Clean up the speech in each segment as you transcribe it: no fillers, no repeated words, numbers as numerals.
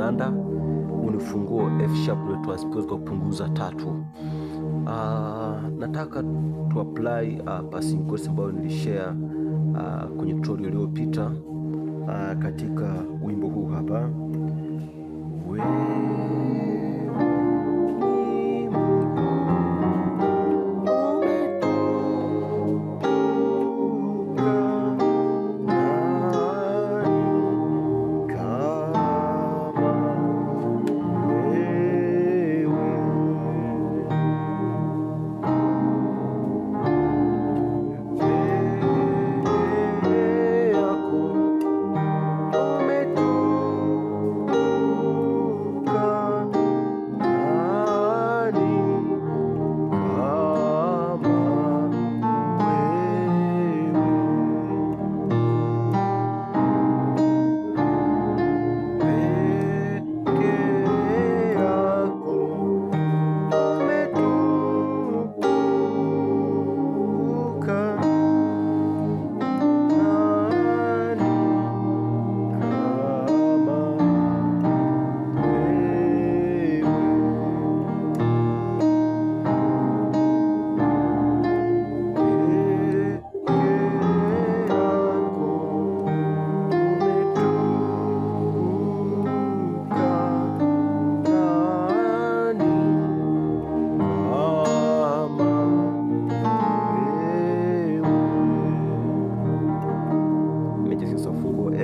kinanda, unifunguo F sharp ndio transpose kwa kupunguza 3. Nataka tu apply passing chords ambayo nilishare kwenye tutorial iliyopita katika wimbo huu hapa.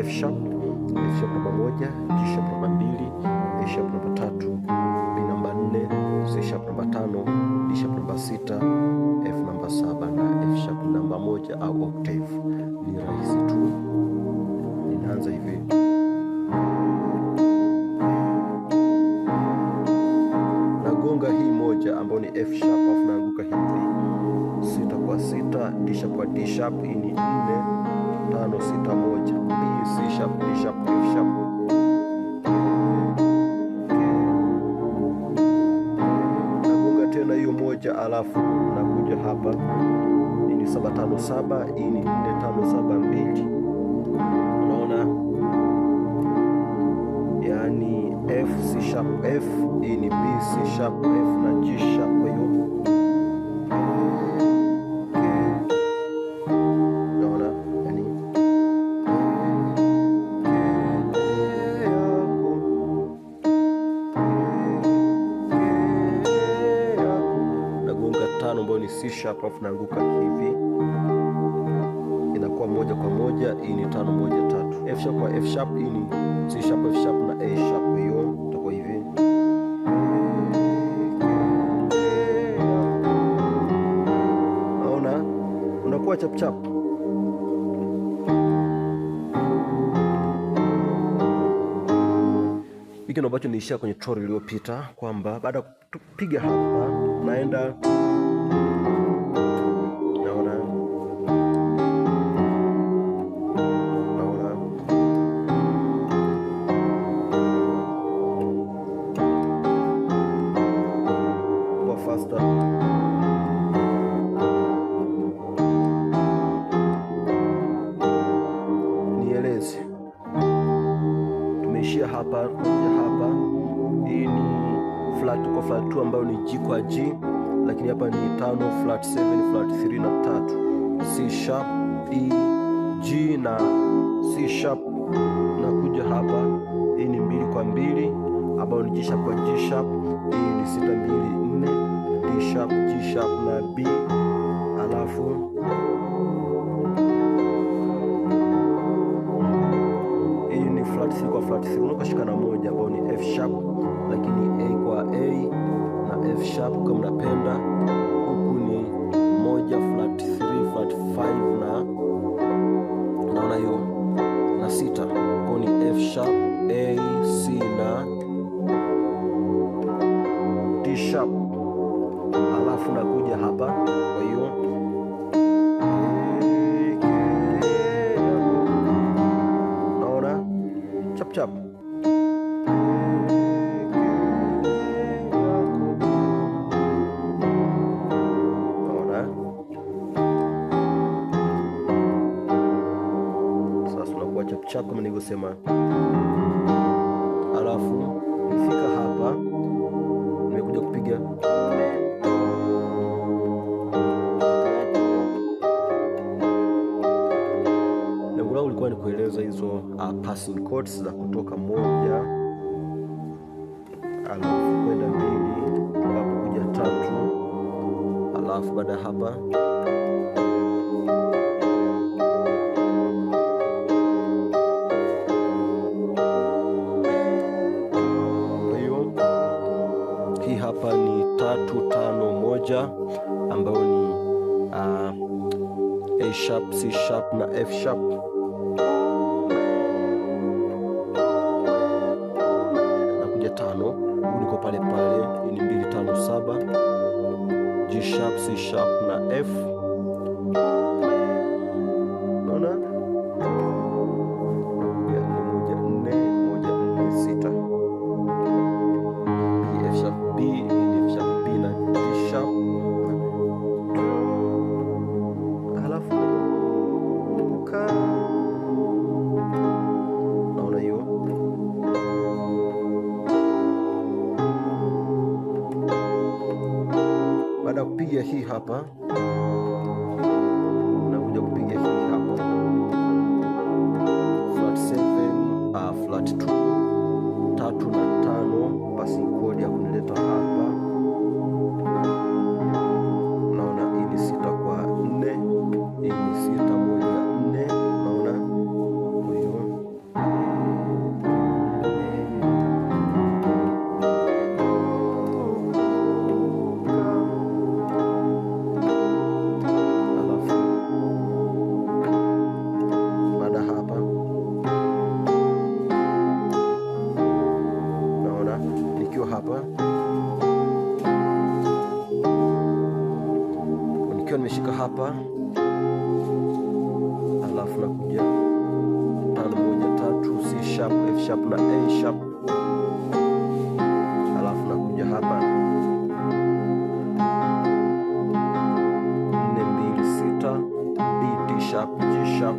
F sharp namba 1, G sharp namba 2, A sharp namba 3, B namba 4, C sharp namba 5, D sharp namba 6, F namba 7 na F sharp namba 1 au octave. Ni rahisi tu, ninaanza hivi. Nagonga hii moja ambayo ni F sharp, afu naanguka hivi 6 kwa 6, D sharp kwa D sharp, hii ni 4 5 6 1, B C sharp D sharp F sharp, nagonga tena hiyo moja, alafu nakuja hapa, hii ni 7 5 7, hii ni 4 5 7 2. Unaona, yani F C sharp F, hii ni B C sharp F na G sharp. Kwa hiyo ambayo ni C sharp, afu naanguka hivi, inakuwa moja kwa moja. Hii ni 5 1 3, F sharp kwa F sharp, hii ni C sharp F sharp na A sharp. Hiyo itakuwa hivi. Naona unakuwa chap chap. Hiki ndo ambacho niishia kwenye tutorial iliyopita, kwamba baada ya kupiga hapa naenda nieleze, tumeishia hapa kuja hapa. Hii ni flat kwa flat 2 ambayo ni G kwa G, lakini hapa ni 5 flat 7 flat 3 na 3, C sharp E G na C sharp. Na kuja hapa, hii ni 2 kwa 2 ambayo ni G sharp kwa G sharp, hii ni 6 2 4, D sharp G sharp na B, alafu hii ni flat 3 kwa flat 3, unakashika na moja ambayo ni F sharp, lakini A kwa A na F sharp kama unapenda. Huku ni moja flat 3 flat 5 na naona hiyo na 6, kwa ni F sharp A C na D sharp, alafu nakuja hapa. Kwa hiyo naona chap chap. Naona sasa unakuwa chap chap kama nilivyosema, alafu labda nikueleza hizo passing chords za kutoka moja alafu kwenda 2 alafu kuja 3 alafu baada hapa hapa ni 3-5-1 ambayo ni A sharp, C sharp na F sharp. Nakuja 5, niko pale pale, ni 2-5-7, G sharp, C sharp na F. Naona baada kupiga hii hapa, nakuja kupiga hii hapa flat 7, flat 2, 3 na 5, passing chord ya kunileta hapa. Naona hii ni 6 kwa 4, hii ni 6 moja 4. Naona hiyo hapa nikiwa nimeshika hapa, alafu nakuja 5-1-3, C sharp, F sharp na A sharp, alafu nakuja hapa 4-2-6, B, D sharp, G sharp,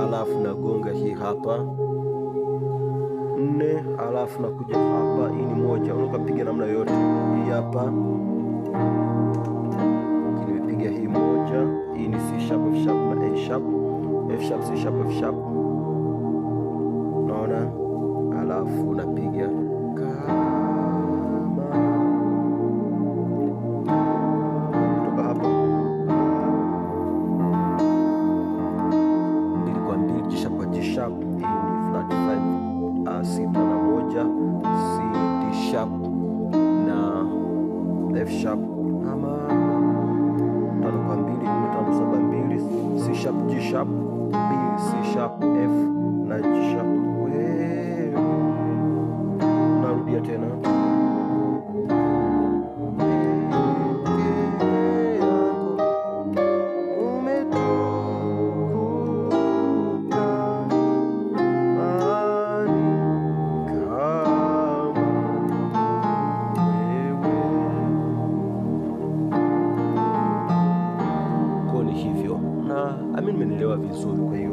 alafu nagonga hii hapa 4, alafu nakuja hapa, hii ni 1. Unaweza kupiga namna yoyote. Hii hapa nimepiga hii 1, hii ni C sharp, F sharp na A sharp, F sharp, C sharp, F sharp. Naona, alafu napiga kutoka hapa 2 kwa 2, G sharp kwa G sharp. Hii ni flat 5, 6 na 1, C, D sharp na F sharp, ama 5 kwa 2, 4-5-7-2, C sharp, G sharp, B, C sharp, F na G sharp. Narudia tena. Hivyo na nimenielewa vizuri. Kwa hiyo